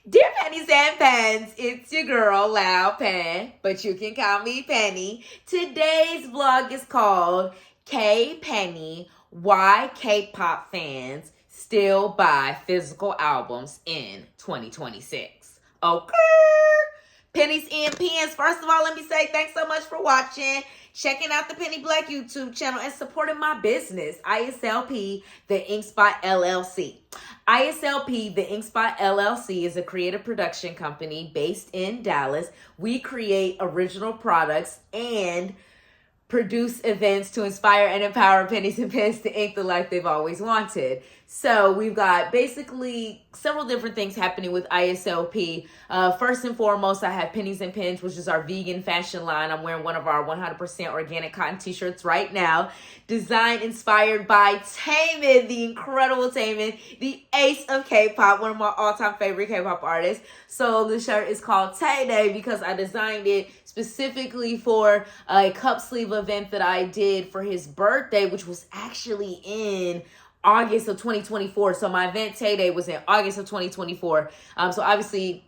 Dear Pennies and Pens, it's your girl, Loud Pen, but you can call me Penny. Today's vlog is called K-Penny, Why K-Pop Fans Still Buy Physical Albums in 2026. Okay. Pennies and Pens, first of all, let me say thanks so much for watching, checking out the Penny Black YouTube channel, and supporting my business, ISLP, the Inkspot LLC. ISLP, the Inkspot LLC, is a creative production company based in Dallas. We create original products and produce events to inspire and empower pennies and pens to ink the life they've always wanted. So we've got basically several different things happening with ISLP. First and foremost, I have Pennies and Pens, which is our vegan fashion line. I'm wearing one of our 100% organic cotton t-shirts right now. Designed, inspired by Taemin, the incredible Taemin, the ace of K-pop, one of my all-time favorite K-pop artists. So the shirt is called Tay Day because I designed it specifically for a cup sleeve event that I did for his birthday, which was actually in August of 2024. So my event Tay Day was in August of 2024. So obviously,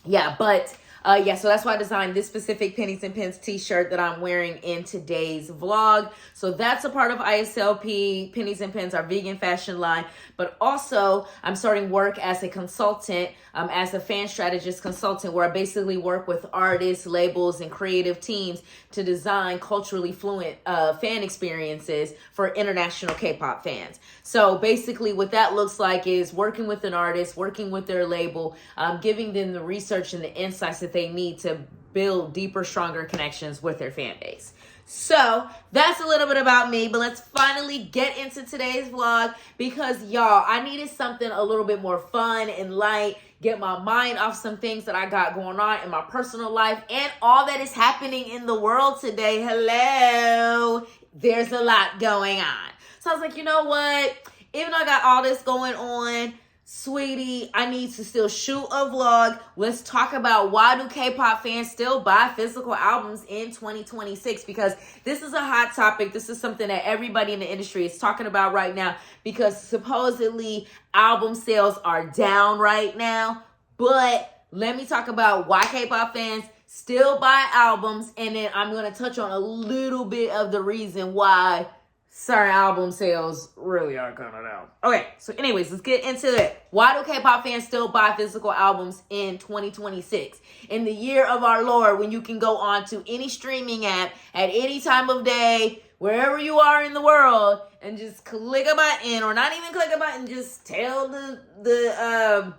yeah, but so that's why I designed this specific Pennies and Pens t-shirt that I'm wearing in today's vlog. So that's a part of ISLP. Pennies and Pens, our vegan fashion line. But also, I'm starting work as a consultant, as a fan strategist consultant, where I basically work with artists, labels, and creative teams to design culturally fluent fan experiences for international K-pop fans. So basically what that looks like is working with an artist, working with their label, giving them the research and the insights that they need to build deeper, stronger connections with their fan base. So that's a little bit about me, but let's finally get into today's vlog because y'all, I needed something a little bit more fun and light, get my mind off some things that I got going on in my personal life and all that is happening in the world today. Hello, there's a lot going on. So I was like, you know what? Even though I got all this going on, sweetie, I need to still shoot a vlog. Let's talk about why do K-pop fans still buy physical albums in 2026? Because this is a hot topic. This is something that everybody in the industry is talking about right now because supposedly album sales are down right now. But let me talk about why K-pop fans still buy albums, and then I'm going to touch on a little bit of the reason why certain album sales really are coming down. Okay, so anyways, let's get into it. Why do K-pop fans still buy physical albums in 2026? In the year of our Lord, when you can go on to any streaming app at any time of day, wherever you are in the world, and just click a button, or not even click a button, just tell the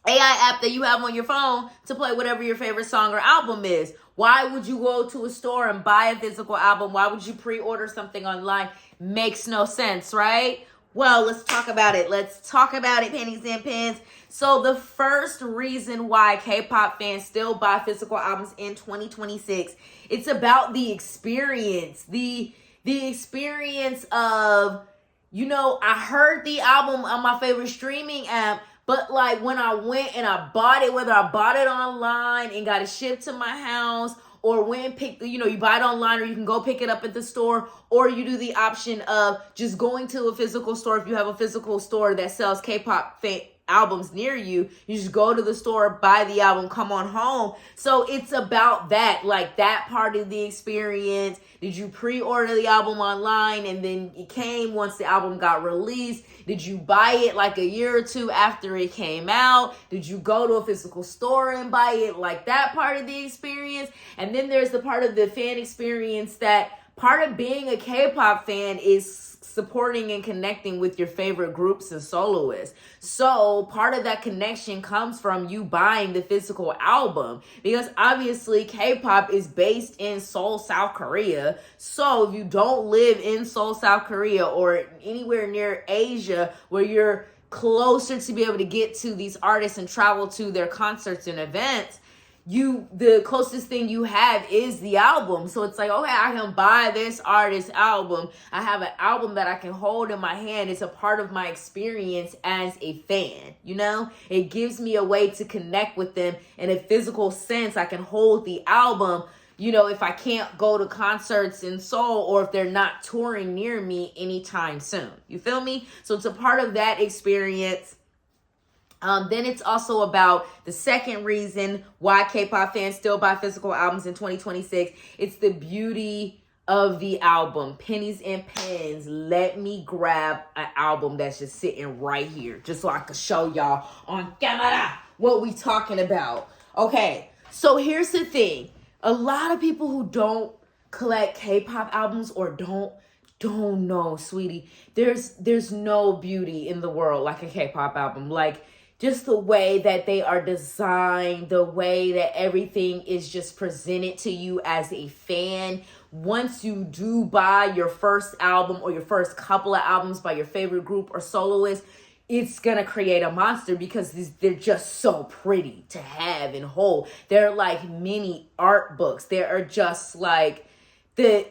AI app that you have on your phone to play whatever your favorite song or album is. Why would you go to a store and buy a physical album? Why would you pre-order something online? Makes no sense, right? Well, let's talk about it. Let's talk about it, Pennies and Pens. So the first reason why K-pop fans still buy physical albums in 2026, it's about the experience. The experience of, you know, I heard the album on my favorite streaming app, but like when I went and I bought it, whether I bought it online and got it shipped to my house, or went and picked, you know, you buy it online or you can go pick it up at the store, or you do the option of just going to a physical store. If you have a physical store that sells K-pop albums near you, you just go to the store, buy the album, come on home. So it's about that, like that part of the experience. Did you pre-order the album online and then it came once the album got released? Did you buy it like a year or two after it came out? Did you go to a physical store and buy it? Like that part of the experience. And then there's the part of the fan experience that part of being a K-pop fan is supporting and connecting with your favorite groups and soloists. So part of that connection comes from you buying the physical album, because obviously K-pop is based in Seoul, South Korea. So if you don't live in Seoul, South Korea, or anywhere near Asia where you're closer to be able to get to these artists and travel to their concerts and events, the closest thing you have is the album. So it's like, okay, I can buy this artist's album. I have an album that I can hold in my hand. It's a part of my experience as a fan, you know? It gives me a way to connect with them in a physical sense. I can hold the album, you know, if I can't go to concerts in Seoul, or if they're not touring near me anytime soon. You feel me? So it's a part of that experience. Then it's also about the second reason why K-pop fans still buy physical albums in 2026. It's the beauty of the album. Pennies and pens. Let me grab an album that's just sitting right here, just so I can show y'all on camera what we talking about. Okay, so here's the thing. A lot of people who don't collect K-pop albums or don't know, sweetie. There's no beauty in the world like a K-pop album. Like, just the way that they are designed, the way that everything is just presented to you as a fan. Once you do buy your first album or your first couple of albums by your favorite group or soloist, it's going to create a monster because they're just so pretty to have and hold. They're like mini art books. They are just like the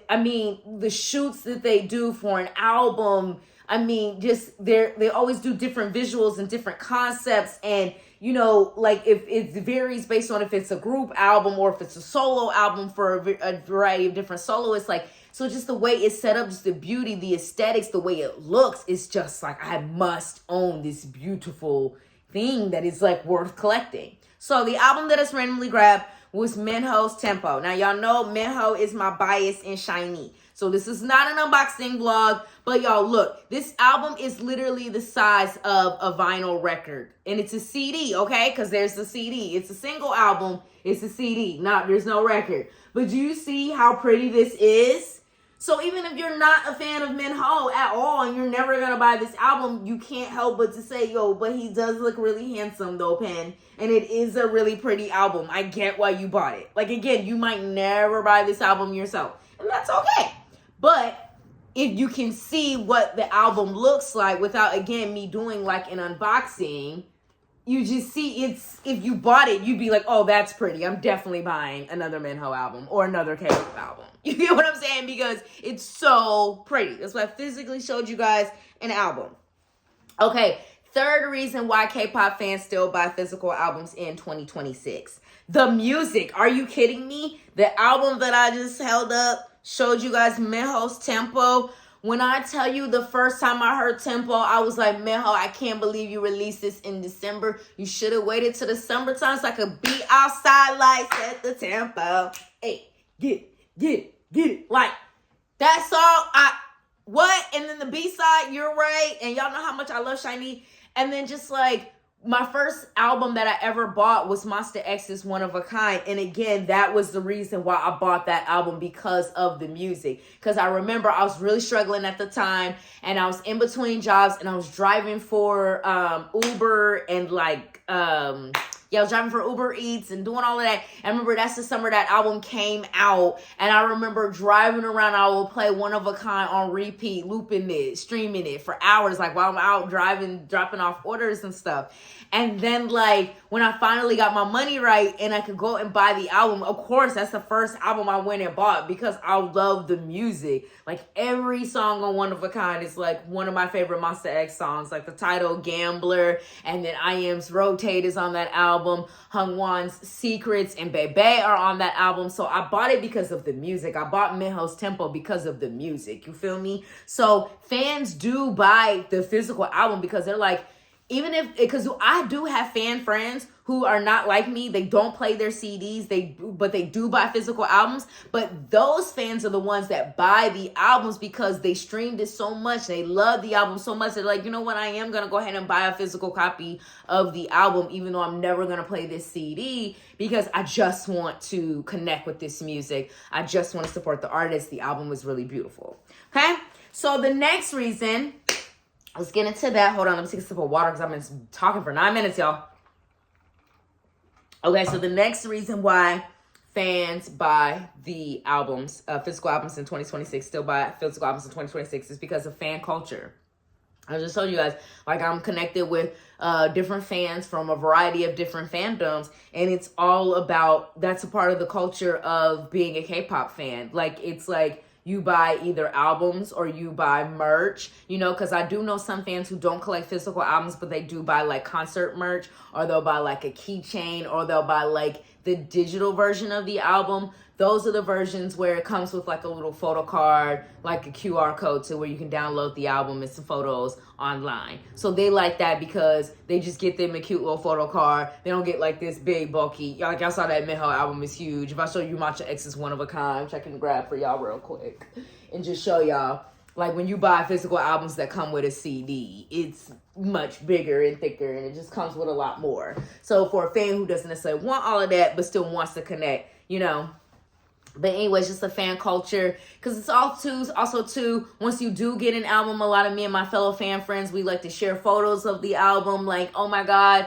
shoots that they do for an album. They always do different visuals and different concepts. And, like if it varies based on if it's a group album or if it's a solo album for a variety of different soloists. Like, so just the way it's set up, just the beauty, the aesthetics, the way it looks, is just like, I must own this beautiful thing that is like worth collecting. So the album that is randomly grabbed was Minho's Tempo. Now, y'all know Minho is my bias in SHINee. So this is not an unboxing vlog, but y'all look, this album is literally the size of a vinyl record. And it's a CD, okay? Because there's the CD. It's a single album. It's a CD. There's no record. But do you see how pretty this is? So even if you're not a fan of Minho at all and you're never going to buy this album, you can't help but to say, but he does look really handsome though, Pen. And it is a really pretty album. I get why you bought it. Like, again, you might never buy this album yourself. And that's okay. But if you can see what the album looks like without, again, me doing like an unboxing, you just see if you bought it, you'd be like, oh, that's pretty. I'm definitely buying another Minho album or another K-pop album. You get what I'm saying? Because it's so pretty. That's why I physically showed you guys an album. Okay, third reason why K-pop fans still buy physical albums in 2026. The music. Are you kidding me? The album that I just held up showed you guys, Minho's Tempo. When I tell you the first time I heard Tempo, I was like, Minho, I can't believe you released this in December. You should have waited till the summertime so I could be outside like set the tempo. Hey, get it. Like, that song, what? And then the B-side, You're Right. And y'all know how much I love SHINee. And then just like, my first album that I ever bought was Monsta X's One of a Kind. And again, that was the reason why I bought that album, because of the music. Because I remember I was really struggling at the time and I was in between jobs and I was driving for Uber and I was driving for Uber Eats and doing all of that. I remember that's the summer that album came out. And I remember driving around, I would play One of a Kind on repeat, looping it, streaming it for hours, like while I'm out driving, dropping off orders and stuff. And then like when I finally got my money right and I could go and buy the album, of course, that's the first album I went and bought because I love the music. Like every song on One of a Kind is like one of my favorite Monsta X songs, like the title Gambler, and then IM's Rotate is on that album. Hungwan's Secrets and Bebe are on that album. So I bought it because of the music. I bought Minho's Tempo because of the music. You feel me? So fans do buy the physical album because they're like, because I do have fan friends who are not like me. They don't play their CDs, but they do buy physical albums. But those fans are the ones that buy the albums because they streamed it so much. They love the album so much. They're like, you know what? I am going to go ahead and buy a physical copy of the album, even though I'm never going to play this CD, because I just want to connect with this music. I just want to support the artist. The album was really beautiful. Okay? So the next reason, let's get into that. Hold on, let me take a sip of water because I've been talking for 9 minutes, y'all. Okay, so the next reason why fans buy the albums, physical albums in 2026, still buy physical albums in 2026, is because of fan culture. I just told you guys, like, I'm connected with different fans from a variety of different fandoms, and it's all about, that's a part of the culture of being a K-pop fan. Like, it's like, you buy either albums or you buy merch, because I do know some fans who don't collect physical albums, but they do buy like concert merch, or they'll buy like a keychain, or they'll buy like the digital version of the album. those are the versions where it comes with like a little photo card, like a QR code to where you can download the album and some photos online. So they like that because they just get them a cute little photo card. They don't get like this big bulky. Like y'all saw that Miho album is huge. If I show you Matcha X is one of a kind, which I can grab for y'all real quick and just show y'all. Like when you buy physical albums that come with a CD, it's much bigger and thicker and it just comes with a lot more. So for a fan who doesn't necessarily want all of that but still wants to connect, you know. But anyways, just a fan culture, because it's also too, once you do get an album, a lot of me and my fellow fan friends, we like to share photos of the album, like, oh my God,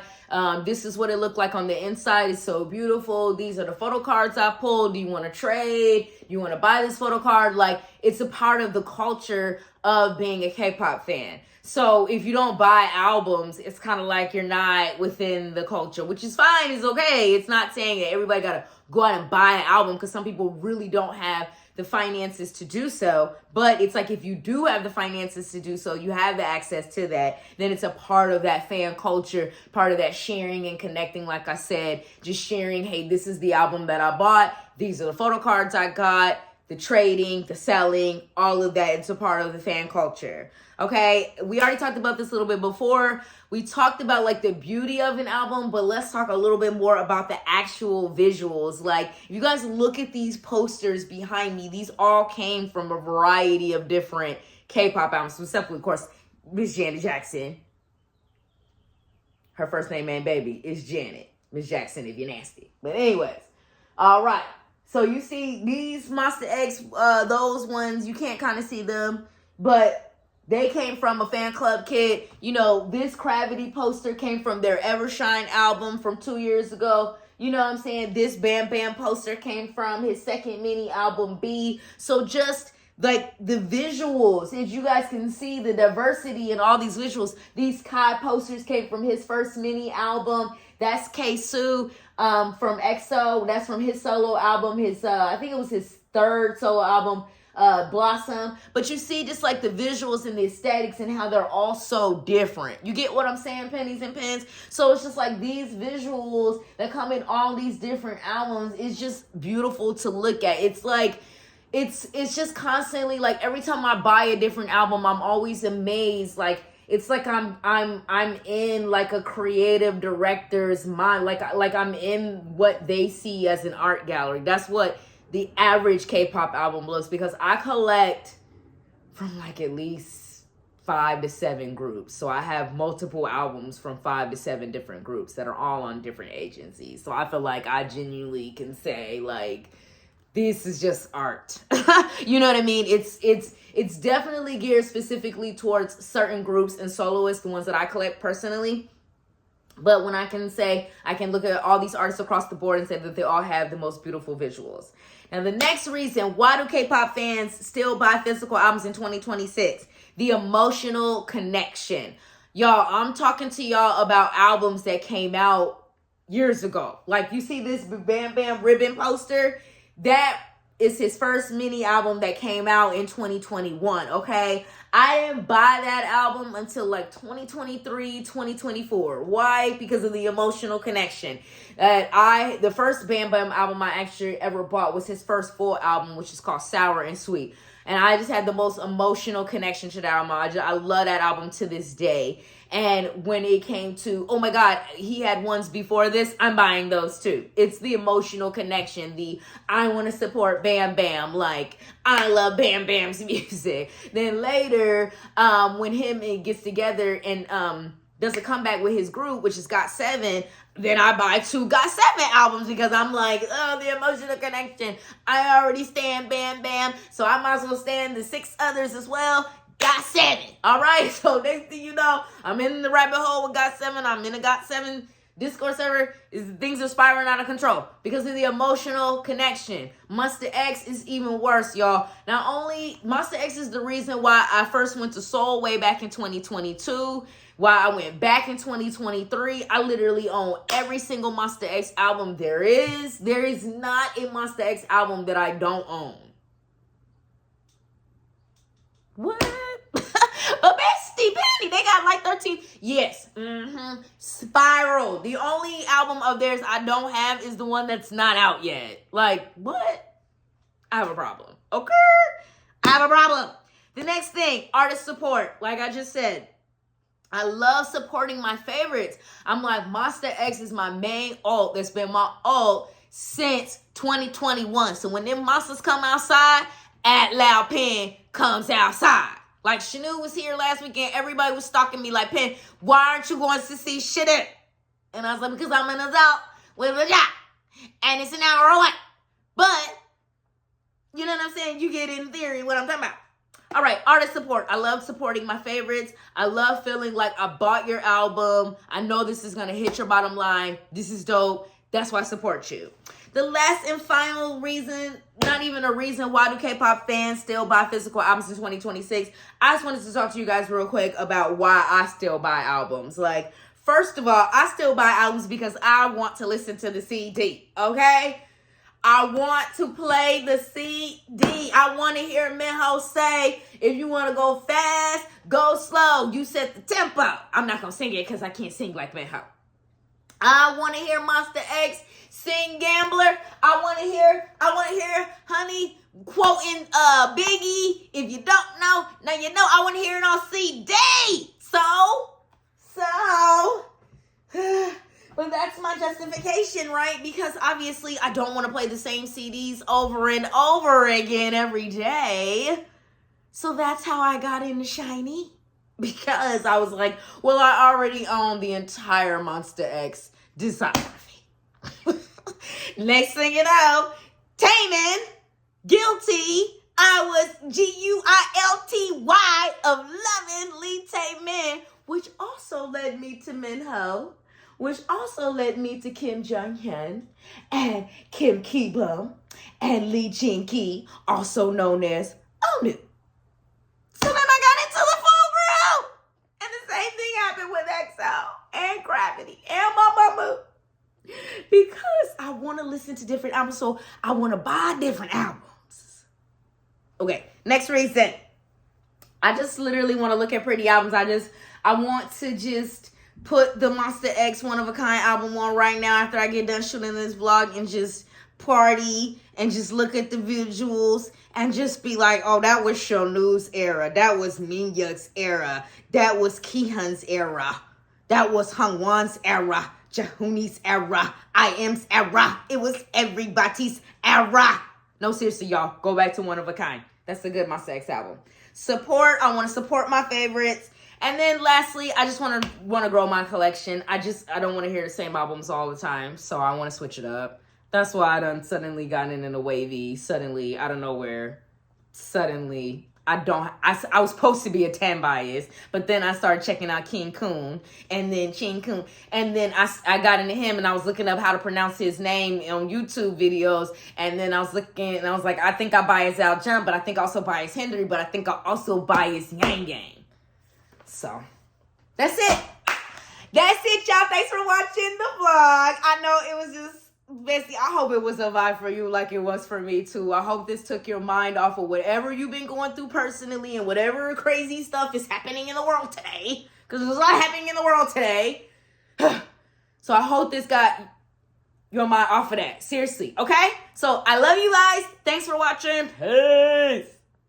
this is what it looked like on the inside. It's so beautiful. These are the photo cards I pulled. Do you want to trade? You want to buy this photo card? Like, it's a part of the culture of being a K-pop fan. So if you don't buy albums, it's kind of like you're not within the culture, which is fine. It's okay. It's not saying that everybody got to go out and buy an album, because some people really don't have the finances to do so. But it's like, if you do have the finances to do so, you have the access to that, then it's a part of that fan culture, part of that sharing and connecting. Like I said, just sharing, hey, this is the album that I bought. These are the photo cards I got. The trading, the selling, all of that. It's a part of the fan culture. Okay, we already talked about this a little bit before. We talked about like the beauty of an album, but let's talk a little bit more about the actual visuals. Like, if you guys look at these posters behind me, these all came from a variety of different K-pop albums, except for, of course, Miss Janet Jackson. Her first name and baby is Janet. Miss Jackson, if you're nasty. But anyways, all right. So you see these Monster X, those ones, you can't kind of see them, but they came from a fan club kit. You know, this Gravity poster came from their Evershine album from 2 years ago. You know what I'm saying? This Bam Bam poster came from his second mini album, B. So just like the visuals, as you guys can see, the diversity in all these visuals. These Kai posters came from his first mini album. That's K-Soo from EXO. That's from his solo album. His I think it was his third solo album, Blossom. But you see just like the visuals and the aesthetics and how they're all so different. You get what I'm saying, Pennies and Pens? So it's just like these visuals that come in all these different albums. It's just beautiful to look at. It's like, it's just constantly like every time I buy a different album, I'm always amazed. Like, it's like I'm in like a creative director's mind. Like I'm in what they see as an art gallery. That's what the average K-pop album looks, because I collect from like at least 5 to 7 groups. So I have multiple albums from 5 to 7 different groups that are all on different agencies. So I feel like I genuinely can say like, this is just art. You know what I mean? It's definitely geared specifically towards certain groups and soloists, the ones that I collect personally. But when I can say, I can look at all these artists across the board and say that they all have the most beautiful visuals. Now, the next reason, why do K-pop fans still buy physical albums in 2026? The emotional connection. Y'all, I'm talking to y'all about albums that came out years ago. Like, you see this Bam Bam Ribbon poster? That is his first mini album that came out in 2021, okay? I didn't buy that album until like 2023, 2024. Why? Because of the emotional connection. The first Bam Bam album I actually ever bought was his first full album, which is called Sour and Sweet. And I just had the most emotional connection to that album. I love that album to this day. And when it came to, oh my God, he had ones before this, I'm buying those too. It's the emotional connection. I want to support Bam Bam. Like, I love Bam Bam's music. Then later, when him gets together and does a comeback with his group, which is GOT7, then I buy 2 GOT7 albums because I'm like, oh, the emotional connection. I already stand Bam Bam, so I might as well stand the 6 others as well. GOT7. All right. So next thing you know, I'm in the rabbit hole with GOT7. I'm in a GOT7 Discord server. Things are spiraling out of control because of the emotional connection. Monster X is even worse, y'all. Not only Monster X is the reason why I first went to Seoul way back in 2022. Why I went back in 2023. I literally own every single Monster X album there is. There is not a Monster X album that I don't own. What? But Bestie Penny, they got like 13. Yes. Spiral. The only album of theirs I don't have is the one that's not out yet. Like, what? I have a problem. Okay? I have a problem. The next thing, artist support. Like I just said, I love supporting my favorites. I'm like, Monster X is my main alt. That's been my alt since 2021. So when them monsters come outside, At Loud Pen comes outside. Like Shanu was here last weekend. Everybody was stalking me like, Pen, why aren't you going to see shit it? And I was like, because I'm an adult with a job. And it's an hour away. But, you know what I'm saying? You get in theory what I'm talking about. All right, artist support. I love supporting my favorites. I love feeling like I bought your album. I know this is going to hit your bottom line. This is dope. That's why I support you. The last and final reason, not even a reason, why do K-pop fans still buy physical albums in 2026? I just wanted to talk to you guys real quick about why I still buy albums. Like, first of all, I still buy albums because I want to listen to the CD, okay? I want to play the CD. I want to hear Minho say, if you want to go fast, go slow. You set the tempo. I'm not going to sing it because I can't sing like Minho. I want to hear Monster X sing Gambler. I want to hear Honey quoting Biggie. If you don't know, now you know. I want to hear it on CD. But that's my justification, right? Because obviously I don't want to play the same CDs over and over again every day. So that's how I got into Shiny. Because I was like, well, I already own the entire Monster X discography. Next thing you know, Taemin, Guilty. I was G-U-I-L-T-Y of loving Lee Taemin, which also led me to Minho, which also led me to Kim Jong-hyun and Kim Ki-bum and Lee Jin-ki, also known as Onu. So then I got into the full group. And the same thing happened with EXO and Gravity and Mamamoo. Because I want to listen to different albums, so I want to buy different albums. Okay, next reason. I just literally want to look at pretty albums. I want to just put the Monster X One of a Kind album on right now after I get done shooting this vlog and just party and just look at the visuals and just be like, oh, that was Shonu's era. That was Minhyuk's era. That was Kihyun's era. That was Hongwan's era. Jahuni's era. IM's era. It was everybody's era. No, seriously, y'all. Go back to One of a Kind. That's a good Monster X album. Support. I want to support my favorites. And then lastly, I just want to grow my collection. I don't want to hear the same albums all the time. So I want to switch it up. That's why I done suddenly gotten into wavy. Suddenly, out of nowhere. Suddenly, I was supposed to be a Tan bias, but then I started checking out King Kun, and then Chin Kun, and then I got into him, and I was looking up how to pronounce his name on YouTube videos, and then I was looking, and I was like, I think I bias Al Jump, but I think I also bias Henry, but I think I also bias Yang Yang. So, that's it. That's it, y'all. Thanks for watching the vlog. I know it was just Bessie, I hope it was a vibe for you like it was for me too. I hope this took your mind off of whatever you've been going through personally and whatever crazy stuff is happening in the world today. Because there's a lot happening in the world today. So I hope this got your mind off of that. Seriously, okay? So I love you guys. Thanks for watching. Peace.